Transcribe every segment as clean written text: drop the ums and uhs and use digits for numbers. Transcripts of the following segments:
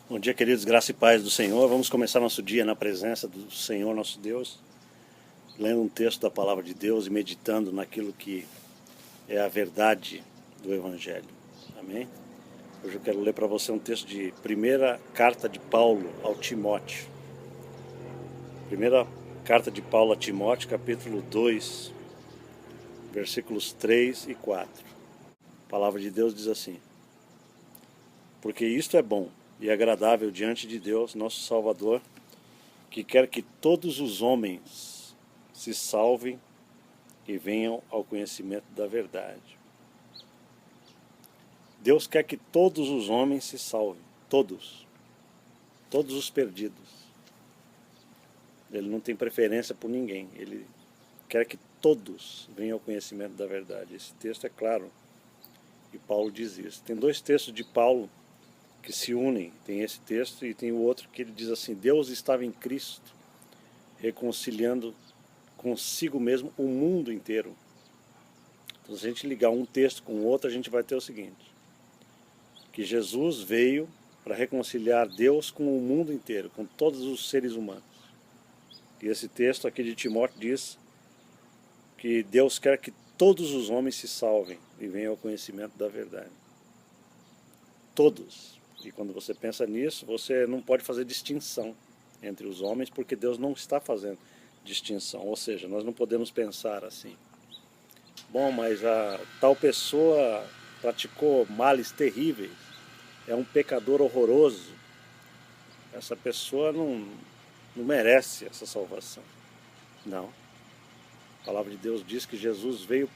Bom dia, queridos, graça e paz do Senhor. Vamos começar nosso dia na presença do Senhor, nosso Deus, lendo um texto da Palavra de Deus e meditando naquilo que é a verdade do Evangelho. Amém? Hoje eu quero ler para você um texto de primeira carta de Paulo ao Timóteo. Primeira carta de Paulo a Timóteo, capítulo 2, versículos 3 e 4. A Palavra de Deus diz assim: Porque isto é bom e agradável diante de Deus, nosso Salvador, que quer que todos os homens se salvem e venham ao conhecimento da verdade. Deus quer que todos os homens se salvem, todos os perdidos. Ele não tem preferência por ninguém, ele quer que todos venham ao conhecimento da verdade. Esse texto é claro, e Paulo diz isso. Tem dois textos de Paulo que se unem, tem esse texto e tem o outro que ele diz assim: Deus estava em Cristo, reconciliando consigo mesmo o mundo inteiro. Então, se a gente ligar um texto com o outro, a gente vai ter o seguinte: que Jesus veio para reconciliar Deus com o mundo inteiro, com todos os seres humanos. E esse texto aqui de Timóteo diz que Deus quer que todos os homens se salvem e venham ao conhecimento da verdade. Todos. E quando você pensa nisso, você não pode fazer distinção entre os homens, porque Deus não está fazendo distinção. Ou seja, nós não podemos pensar assim: bom, mas a tal pessoa praticou males terríveis, é um pecador horroroso, essa pessoa não merece essa salvação. Não. A palavra de Deus diz que Jesus veio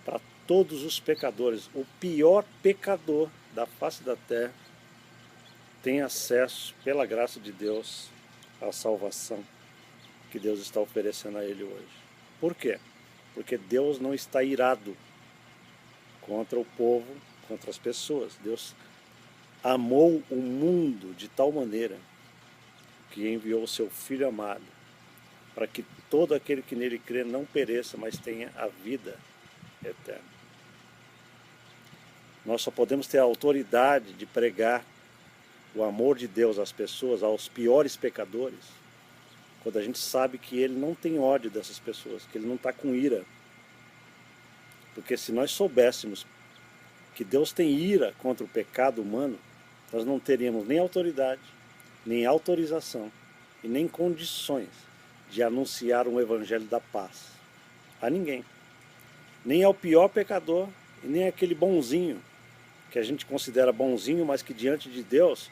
para todos os pecadores. O pior pecador da face da terra tem acesso, pela graça de Deus, à salvação que Deus está oferecendo a ele hoje. Por quê? Porque Deus não está irado contra o povo, contra as pessoas. Deus amou o mundo de tal maneira que enviou o seu Filho amado para que todo aquele que nele crê não pereça, mas tenha a vida eterna. Nós só podemos ter a autoridade de pregar o amor de Deus às pessoas, aos piores pecadores, quando a gente sabe que Ele não tem ódio dessas pessoas, que Ele não está com ira. Porque se nós soubéssemos que Deus tem ira contra o pecado humano, nós não teríamos nem autoridade, nem autorização e nem condições de anunciar um evangelho da paz a ninguém. Nem ao pior pecador e nem aquele bonzinho, que a gente considera bonzinho, mas que diante de Deus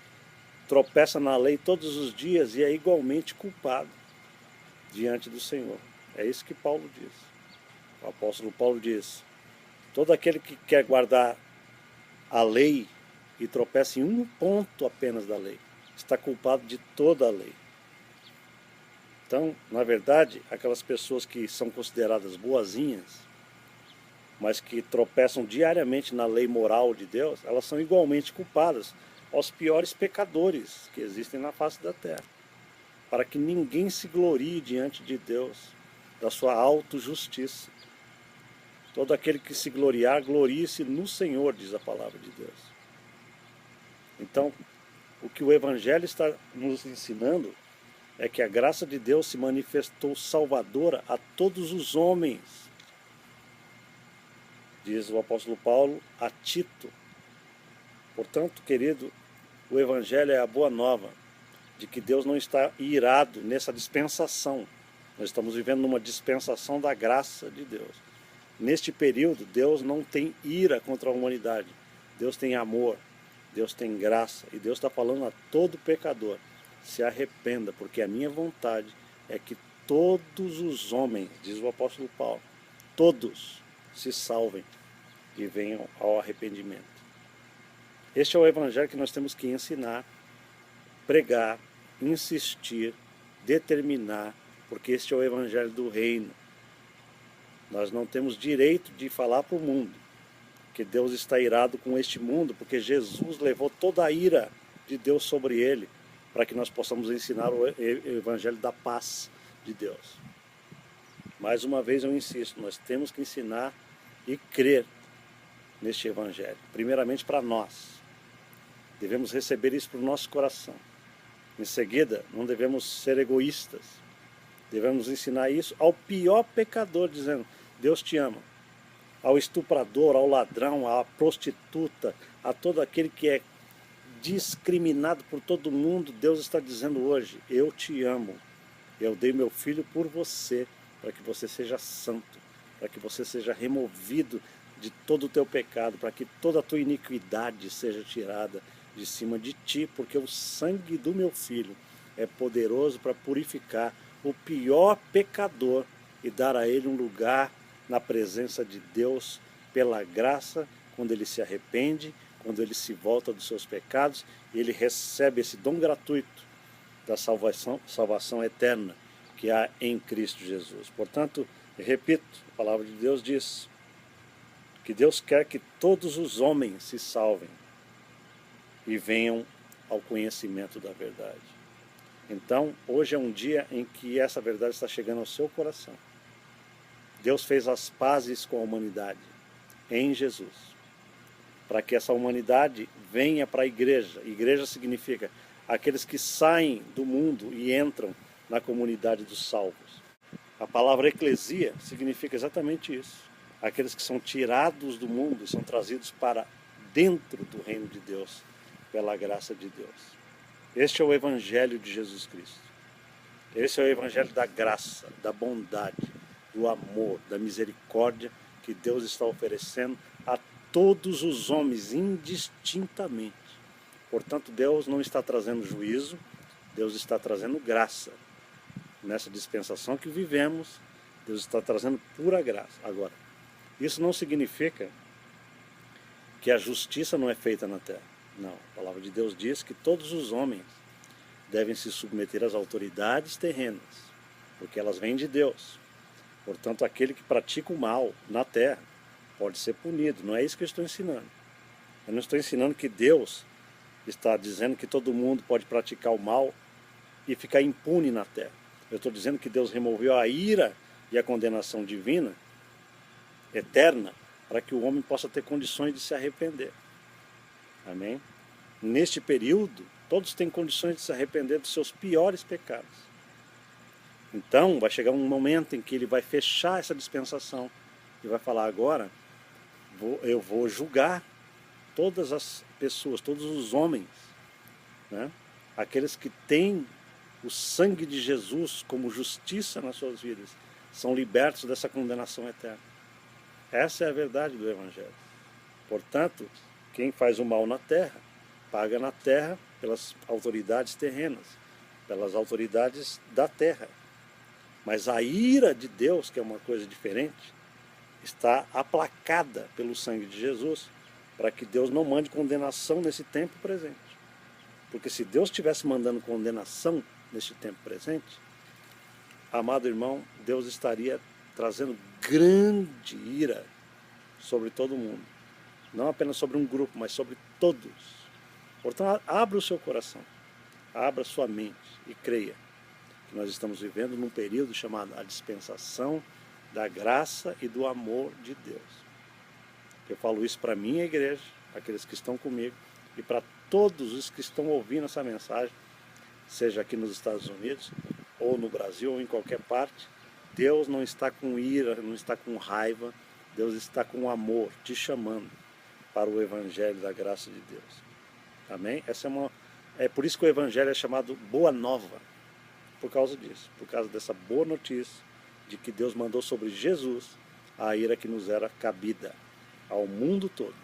tropeça na lei todos os dias e é igualmente culpado diante do Senhor. É isso que Paulo diz. O apóstolo Paulo diz: todo aquele que quer guardar a lei e tropeça em um ponto apenas da lei, está culpado de toda a lei. Então, na verdade, aquelas pessoas que são consideradas boazinhas, mas que tropeçam diariamente na lei moral de Deus, elas são igualmente culpadas aos piores pecadores que existem na face da terra, para que ninguém se glorie diante de Deus da sua autojustiça. Todo aquele que se gloriar, glorie-se no Senhor, diz a palavra de Deus. Então, o que o Evangelho está nos ensinando é que a graça de Deus se manifestou salvadora a todos os homens. Diz o apóstolo Paulo a Tito. Portanto, querido, o Evangelho é a boa nova de que Deus não está irado nessa dispensação. Nós estamos vivendo numa dispensação da graça de Deus. Neste período, Deus não tem ira contra a humanidade. Deus tem amor, Deus tem graça. E Deus está falando a todo pecador: se arrependa, porque a minha vontade é que todos os homens, diz o apóstolo Paulo, todos se salvem e venham ao arrependimento. Este é o Evangelho que nós temos que ensinar, pregar, insistir, determinar, porque este é o Evangelho do Reino. Nós não temos direito de falar para o mundo que Deus está irado com este mundo, porque Jesus levou toda a ira de Deus sobre ele, para que nós possamos ensinar o Evangelho da paz de Deus. Mais uma vez eu insisto, nós temos que ensinar e crer neste Evangelho, primeiramente para nós. Devemos receber isso para o nosso coração. Em seguida, não devemos ser egoístas. Devemos ensinar isso ao pior pecador, dizendo: Deus te ama. Ao estuprador, ao ladrão, à prostituta, a todo aquele que é discriminado por todo mundo, Deus está dizendo hoje: eu te amo. Eu dei meu filho por você, para que você seja santo, para que você seja removido de todo o teu pecado, para que toda a tua iniquidade seja tirada de cima de ti, porque o sangue do meu filho é poderoso para purificar o pior pecador e dar a ele um lugar na presença de Deus pela graça, quando ele se arrepende, quando ele se volta dos seus pecados, e ele recebe esse dom gratuito da salvação eterna que há em Cristo Jesus. Portanto, repito, a palavra de Deus diz que Deus quer que todos os homens se salvem e venham ao conhecimento da verdade. Então, hoje é um dia em que essa verdade está chegando ao seu coração. Deus fez as pazes com a humanidade em Jesus, para que essa humanidade venha para a igreja. Igreja significa aqueles que saem do mundo e entram na comunidade dos salvos. A palavra eclesia significa exatamente isso. Aqueles que são tirados do mundo e são trazidos para dentro do reino de Deus, pela graça de Deus. Este é o Evangelho de Jesus Cristo. Esse é o Evangelho da graça, da bondade, do amor, da misericórdia que Deus está oferecendo a todos os homens indistintamente. Portanto, Deus não está trazendo juízo, Deus está trazendo graça. Nessa dispensação que vivemos, Deus está trazendo pura graça. Agora, isso não significa que a justiça não é feita na terra. Não, a palavra de Deus diz que todos os homens devem se submeter às autoridades terrenas, porque elas vêm de Deus. Portanto, aquele que pratica o mal na terra pode ser punido. Não é isso que eu estou ensinando. Eu não estou ensinando que Deus está dizendo que todo mundo pode praticar o mal e ficar impune na terra. Eu estou dizendo que Deus removeu a ira e a condenação divina, eterna, para que o homem possa ter condições de se arrepender. Amém? Neste período, todos têm condições de se arrepender dos seus piores pecados. Então, vai chegar um momento em que ele vai fechar essa dispensação e vai falar: agora eu vou julgar todas as pessoas, todos os homens, né? Aqueles que têm o sangue de Jesus como justiça nas suas vidas, são libertos dessa condenação eterna. Essa é a verdade do Evangelho. Portanto, quem faz o mal na terra, paga na terra pelas autoridades terrenas, pelas autoridades da terra. Mas a ira de Deus, que é uma coisa diferente, está aplacada pelo sangue de Jesus, para que Deus não mande condenação nesse tempo presente. Porque se Deus estivesse mandando condenação neste tempo presente, amado irmão, Deus estaria trazendo grande ira sobre todo mundo. Não apenas sobre um grupo, mas sobre todos. Portanto, abra o seu coração, abra sua mente e creia que nós estamos vivendo num período chamado a dispensação da graça e do amor de Deus. Eu falo isso para a minha igreja, aqueles que estão comigo, e para todos os que estão ouvindo essa mensagem, seja aqui nos Estados Unidos, ou no Brasil, ou em qualquer parte. Deus não está com ira, não está com raiva, Deus está com amor, te chamando para o Evangelho da graça de Deus. Amém? É por isso que o Evangelho é chamado Boa Nova, por causa disso, por causa dessa boa notícia de que Deus mandou sobre Jesus a ira que nos era cabida ao mundo todo.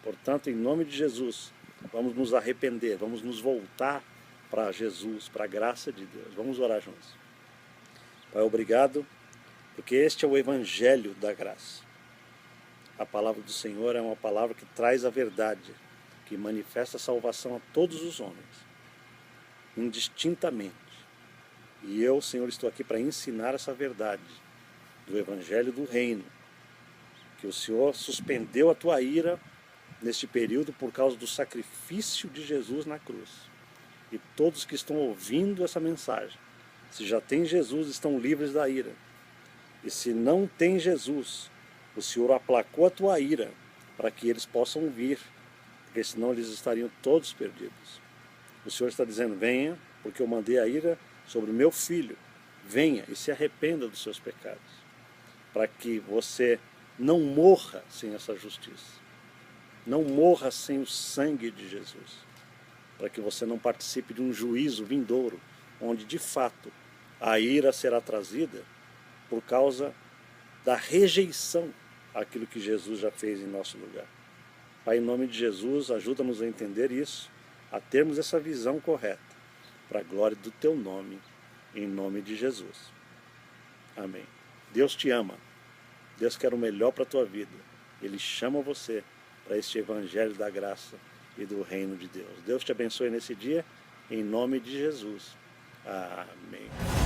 Portanto, em nome de Jesus, vamos nos arrepender, vamos nos voltar para Jesus, para a graça de Deus. Vamos orar juntos. Pai, obrigado, porque este é o Evangelho da graça. A palavra do Senhor é uma palavra que traz a verdade, que manifesta a salvação a todos os homens, indistintamente. E eu, Senhor, estou aqui para ensinar essa verdade do Evangelho do Reino, que o Senhor suspendeu a tua ira neste período por causa do sacrifício de Jesus na cruz. E todos que estão ouvindo essa mensagem, se já tem Jesus, estão livres da ira. E se não tem Jesus, o Senhor aplacou a tua ira para que eles possam vir porque senão eles estariam todos perdidos. O Senhor está dizendo, venha, porque eu mandei a ira sobre o meu filho. Venha e se arrependa dos seus pecados, para que você não morra sem essa justiça, não morra sem o sangue de Jesus, para que você não participe de um juízo vindouro, onde de fato a ira será trazida por causa da rejeição àquilo que Jesus já fez em nosso lugar. Pai, em nome de Jesus, ajuda-nos a entender isso, a termos essa visão correta, para a glória do Teu nome, em nome de Jesus. Amém. Deus te ama. Deus quer o melhor para a tua vida. Ele chama você para este evangelho da graça e do reino de Deus. Deus te abençoe nesse dia, em nome de Jesus. Amém.